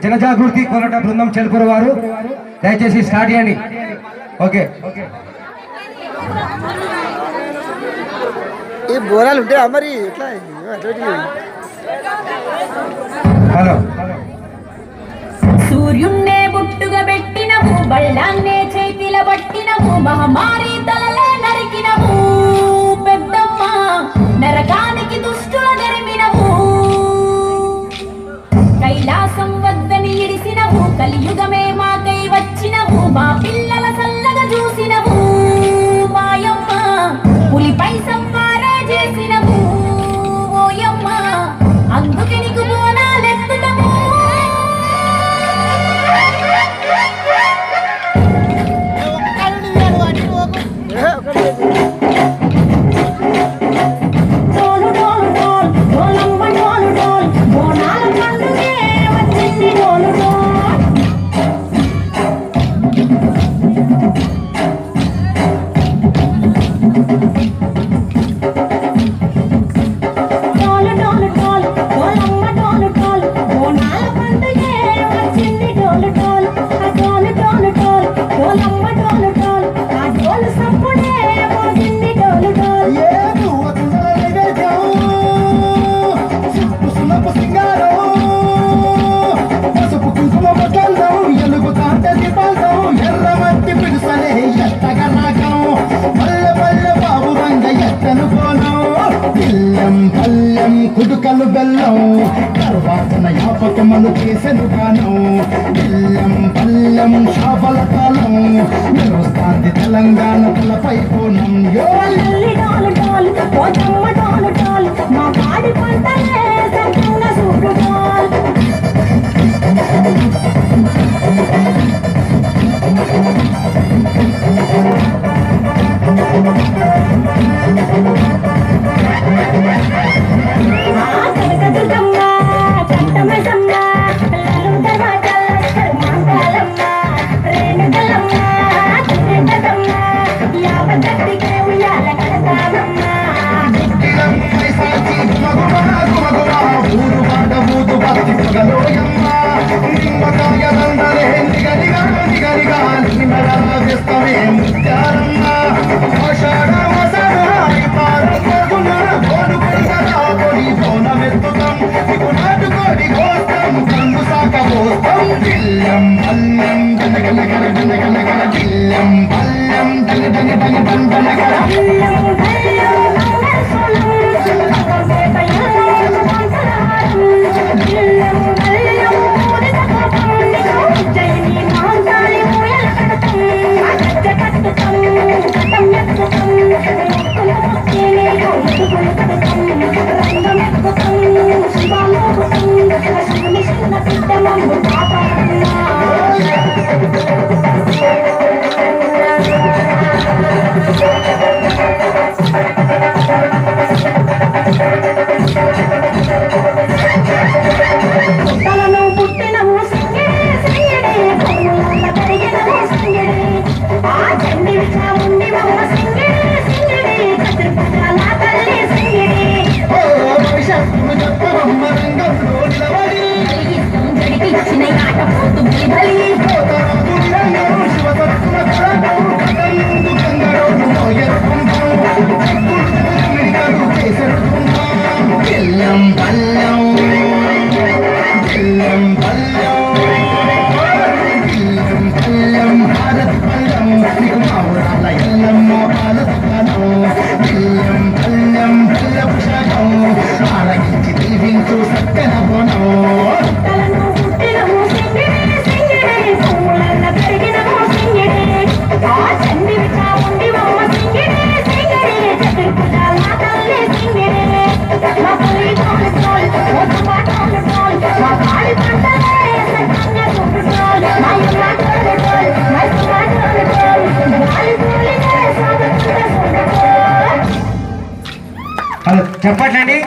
జనజాగృతి కోలాట బృందం చెలుపురు వారు దయచేసి స్టార్ట్ చేయండి. ఓకే ఈ బోరాలు ఉంటాయా మరి ఎట్లా? హలో సూర్యున్నే బుట్టుగా పెట్టినవు, బళ్ళాన్నే చేతిల పట్టినవు, మహమారి తలలే నరికినవు పెద్దమ్మ, నరకానికి దుష్టుల నెరిమినవు, కైలాసం వద్దని ఇడిసినవు, కలియుగమే మాకై వచ్చినవు, మా పిల్లల సల్లగా చూసినవు మాయమ్మ, పులిపై సంహారే చేసినవు ఓయమ్మ, అందుకే నీకు బోనాలెత్తుటము. కుడుకలు బెల్లం తర్వాతన యాపకమలు చేసెను గానం, బెల్లం పల్లెం షాపల కాలం నిర్వస్తాంది తెలంగాణ తలపై కోణం. మా పాడి పంటలే చెప్పట్లండి.